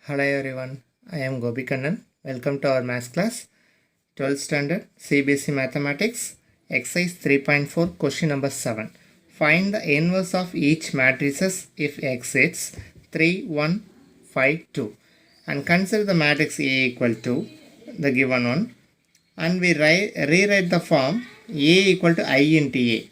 Hello everyone, I am Gopikannan. Welcome to our maths class, 12th standard CBSE Mathematics, exercise 3.4, question number 7. Find the inverse of each matrices if X is 3, 1, 5, 2. And consider the matrix A equal to the given one. And we rewrite the form A equal to I into A.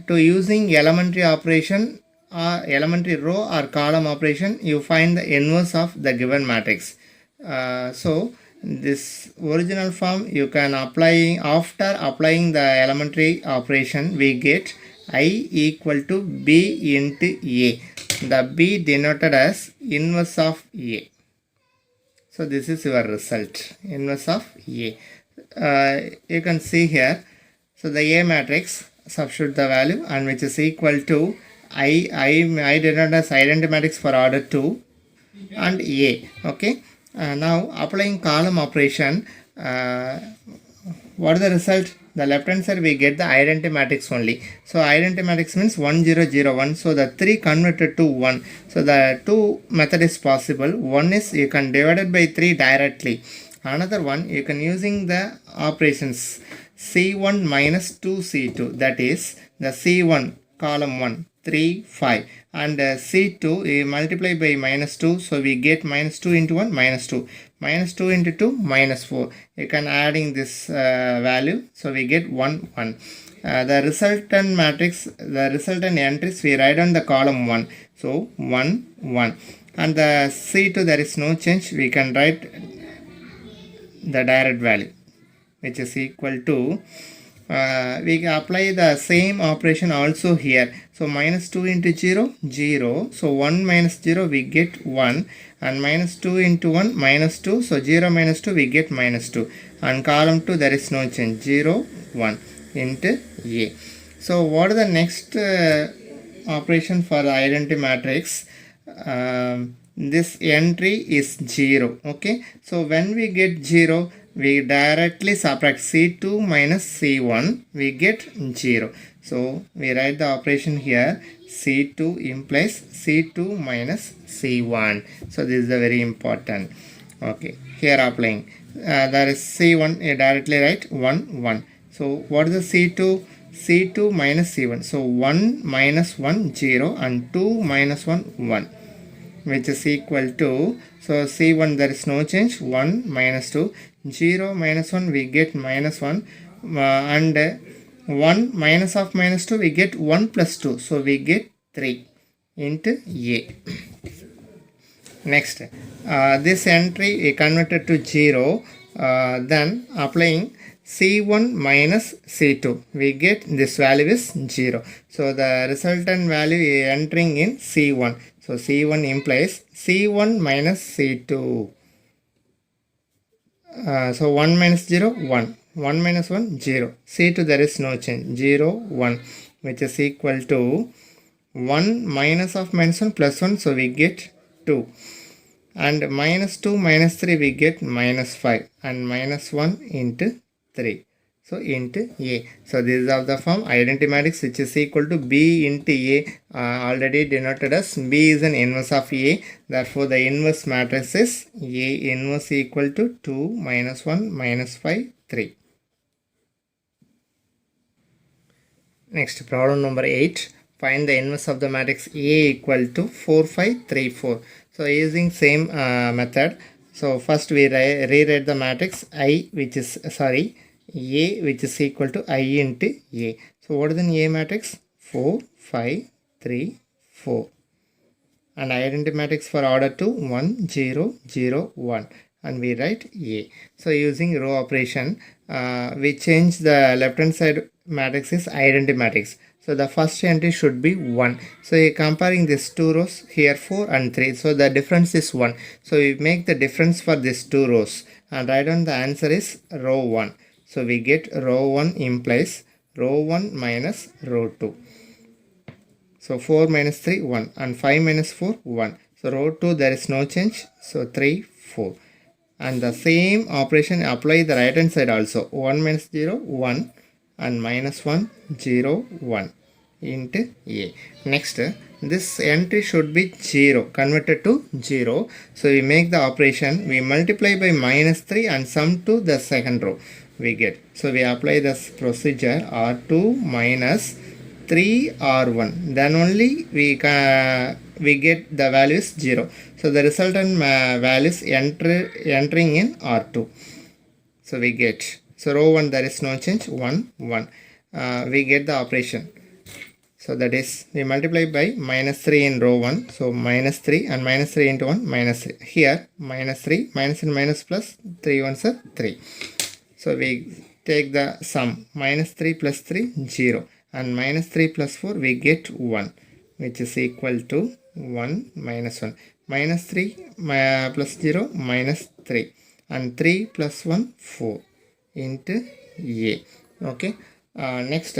To using elementary operation or elementary row or column operation, you find the inverse of the given matrix. So this original form you can apply after applying the elementary operation. We get I equal to B into A. The B denoted as inverse of A. So this is your result, inverse of A. You can see here. So the A matrix, substitute the value, and which is equal to I denoted as identity matrix for order 2 and A. Okay. Now applying column operation, what is the result? The left hand side we get the identity matrix only. So identity matrix means 1 0 0 1. So the 3 converted to 1. So the two method is possible. One is you can divide it by 3 directly. Another one you can using the operations C1 minus 2C2, that is the C1 column 1 3 5 and C2 we multiply by minus 2, so we get minus 2 into 1 minus 2 minus 2 into 2 minus 4. You can adding this value, so we get 1 1. The resultant matrix, the resultant entries we write on the column 1, so 1 1, and the C2 there is no change. We can write the direct value, which is equal to we can apply the same operation also here. So minus 2 into 0 0, so 1 minus 0 we get 1, and minus 2 into 1 minus 2, so 0 minus 2 we get minus 2, and column 2 there is no change, 0 1 into A. So what is the next operation for the identity matrix? This entry is 0. Okay, so when we get 0, we directly subtract C2 minus C1, we get 0. So we write the operation here, C2 implies C2 minus C1. So this is a very important. Okay, here applying there is C1, you directly write 1 1. So what is the C2? C2 minus C1. So 1 minus 1 0 and 2 minus 1 1, which is equal to, so C1 there is no change, 1 minus 2, 0 minus 1 we get minus 1, and 1 minus of minus 2 we get 1 plus 2, so we get 3 into A. Next, this entry we converted to 0, then applying C1 minus C2, we get this value is 0. So the resultant value is entering in C1. So C1 implies C1 minus C2. So 1 minus 0, 1. 1 minus 1, 0. C2 there is no change, 0, 1, which is equal to 1 minus of minus 1 plus 1, so we get 2. And minus 2 minus 3 we get minus 5, and minus 1 into 3. So into A. So this is of the form identity matrix which is equal to B into A, already denoted as B is an inverse of A. Therefore the inverse matrix is A inverse equal to 2 minus 1 minus 5 3. Next, problem number 8. Find the inverse of the matrix A equal to 4 5 3 4. So using same method. So first we rewrite the matrix A which is equal to I into A. So what is an A matrix? 4 5 3 4, and identity matrix for order 2 1 0 0 1, and we write A. So using row operation, we change the left hand side matrix is identity matrix. So the first entry should be 1. So you're comparing these two rows here 4 and 3. So the difference is 1. So we make the difference for these two rows and write down the answer is row 1. So we get row 1 implies row 1 minus row 2. So 4 minus 3 1, and 5 minus 4 1. So row 2 there is no change. So 3 4. And the same operation apply the right hand side also. 1 minus 0 1, and minus 1 0 1 into A. Next, this entry should be 0, converted to 0. So we make the operation, we multiply by minus 3 and sum to the second row we get. So we apply this procedure R2 minus 3R1, then only we get the value is 0. So the resultant value is entering in R2. So we get, so row 1 there is no change, 1 1. We get the operation. So that is, we multiply by minus 3 in row 1. So minus 3 and minus 3 into 1 minus 3. Here minus 3, minus and minus plus 3 ones are 3. So we take the sum, minus 3 plus 3 0, and minus 3 plus 4 we get 1, which is equal to 1 minus 1. Minus 3 plus 0 minus 3, and 3 plus 1 4 into A. Okay. Next,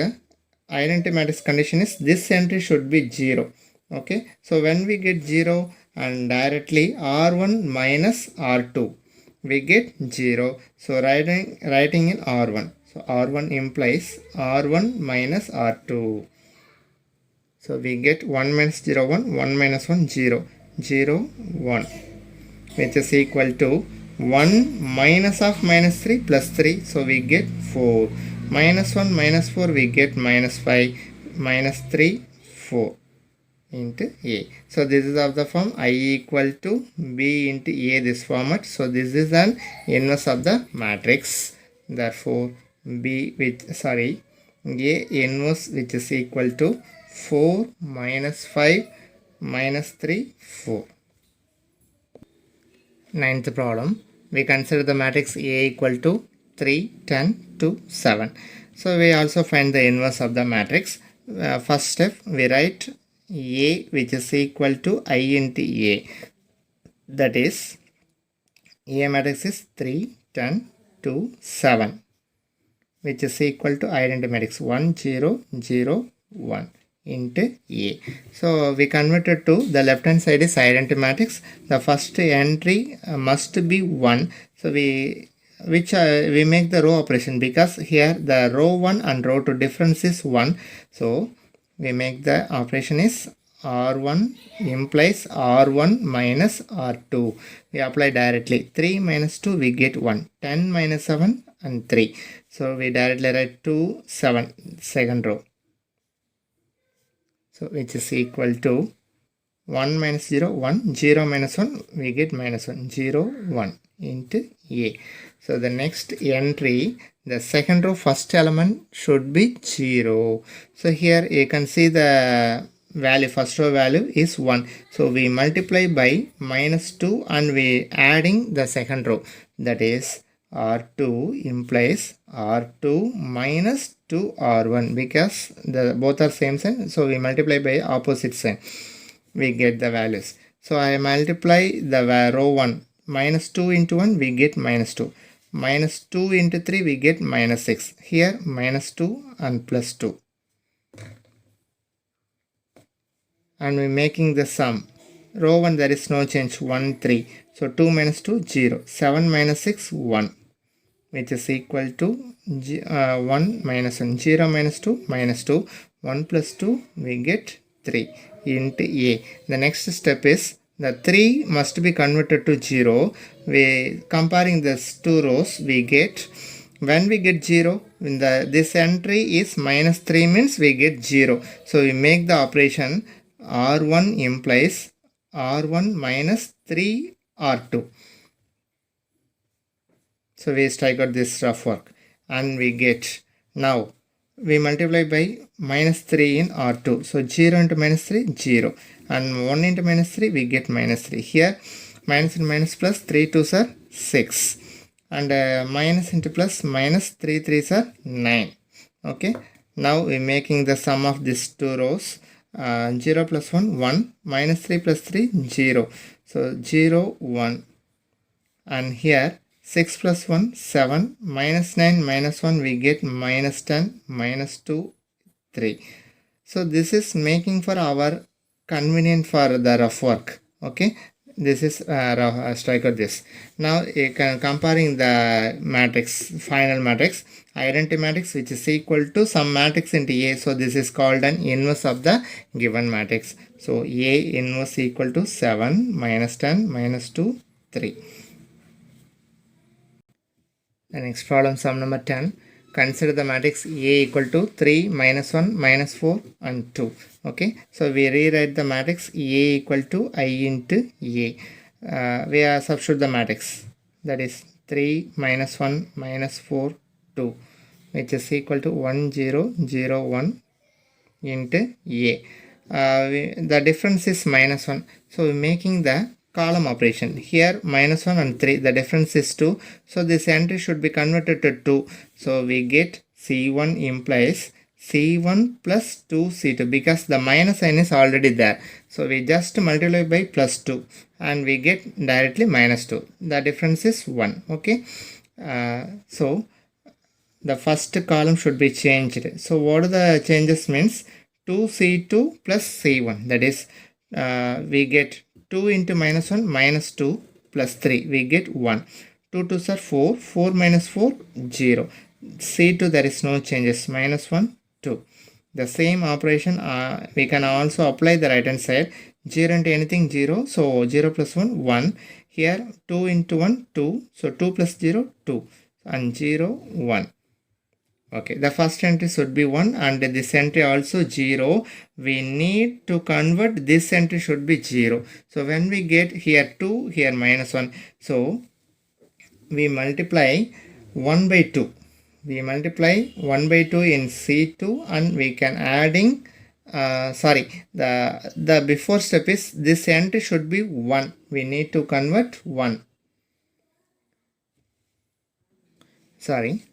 identity matrix condition is this entry should be 0. Okay. So when we get 0 and directly R1 minus R2, we get 0. So writing in R1. So R1 implies R1 minus R2. So we get 1 minus 0 1, 1 minus 1 0, 0 1, which is equal to 1 minus of minus 3 plus 3. So we get 4. Minus 1 minus 4 we get minus 5, minus 3 4 into A. So this is of the form I equal to B into A, this format. So this is an inverse of the matrix. Therefore A inverse, which is equal to 4 minus 5 minus 3 4. Ninth problem, we consider the matrix A equal to 3 10 2 7. So we also find the inverse of the matrix. First step, we write A, which is equal to I into A. That is, A matrix is 3 10 2 7, which is equal to identity matrix 1 0 0 1 into A. So we converted to the left hand side is identity matrix. The first entry must be 1. So we make the row operation, because here the row 1 and row 2 difference is 1. So we make the operation is R1 implies R1 minus R2. We apply directly. 3 minus 2 we get 1. 10 minus 7 and 3. So we directly write 2 7 second row. So which is equal to 1 minus 0 1, 0 minus 1 we get minus 1, 0 1 into A. So the next entry, the second row first element should be 0. So here you can see the value, first row value is 1. So we multiply by minus 2 and we adding the second row. That is R2 implies R2 minus 2R1, because the both are same sign. So we multiply by opposite sign. We get the values. So I multiply the row 1. Minus 2 into 1 we get minus 2. Minus 2 into 3 we get minus 6. Here minus 2 and plus 2. And we making the sum. Row 1 there is no change, 1 3. So 2 minus 2 0. 7 minus 6 1. Which is equal to 1 minus 1. 0 minus 2 minus 2. 1 plus 2 we get 3 into A. The next step is the 3 must be converted to 0. We comparing these two rows, we get, when we get 0, when this entry is minus 3 means we get 0. So we make the operation R1 implies R1 minus 3 R2. So we strike out this rough work and we get, now we multiply by minus 3 in R2. So 0 into minus 3, 0. And 1 into minus 3, we get minus 3. Here, minus and minus plus, 3 2s are 6. And minus into plus, minus 3 3s are 9. Okay. Now we making the sum of these two rows. 0 plus 1, 1. Minus 3 plus 3, 0. So 0, 1. And here, 6 plus 1, 7, minus 9, minus 1, we get minus 10, minus 2, 3. So this is making for our convenient for the rough work. Okay. this is strike out this. Now you can comparing the matrix, final matrix, identity matrix, which is equal to some matrix into A. So this is called an inverse of the given matrix. So A inverse equal to 7 minus 10 minus 2 3. The next problem, sum number 10. Consider the matrix A equal to 3 minus 1 minus 4 and 2. Okay, so we rewrite the matrix A equal to I into A. We are substitute the matrix, that is 3 minus 1 minus 4 2, which is equal to 1 0 0 1 into A. The difference is minus 1, so we're making the column operation. Here minus 1 and 3, the difference is 2, so this entry should be converted to 2. So we get C1 implies C1 plus 2 C2, because the minus sign is already there, so we just multiply by plus 2 and we get directly minus 2. The difference is 1. Okay, so the first column should be changed. So what are the changes means? 2C2 plus C1, that is we get 2 into minus 1 minus 2 plus 3, we get 1. 2 2s are 4, 4 minus 4 0. C2 there is no changes, minus 1 2. The same operation we can also apply the right hand side. 0 into anything 0, so 0 plus 1 1. Here 2 into 1 2, so 2 plus 0 2 and 0 1. Okay, the first entry should be 1 and this entry also 0. We need to convert this entry should be 0. So when we get here 2, here minus 1, so we multiply 1 by 2. We multiply 1 by 2 in C2 and we can adding the before step is this entry should be 1. We need to convert 1.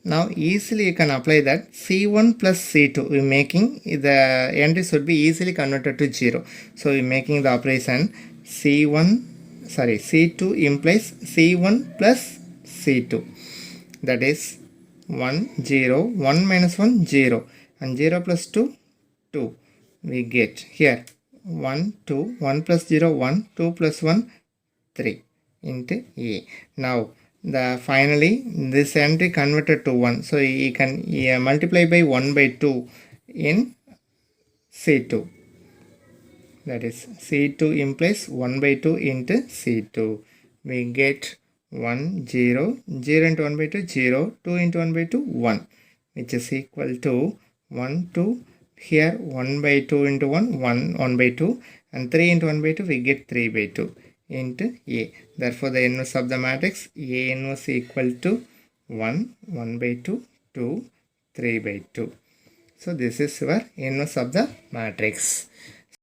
Now easily you can apply that C1 plus C2. We're making the entry should be easily converted to 0. So we're making the operation C2 implies C1 plus C2. That is 1 0, 1 minus 1 0 and 0 plus 2 2. We get here 1 2, 1 plus 0 1, 2 plus 1 3 into A. Now finally this entry converted to 1, so you can multiply by 1 by 2 in C2, that is C2 implies 1 by 2 into C2. We get 1 0, 0 into 1 by 2 0, 2 into 1 by 2 1, which is equal to 1 2. Here 1 by 2 into 1 1 by 2 and 3 into 1 by 2 we get 3 by 2 into A. Therefore the inverse of the matrix A inverse equal to 1 1 by 2 2 3 by 2. So this is your inverse of the matrix.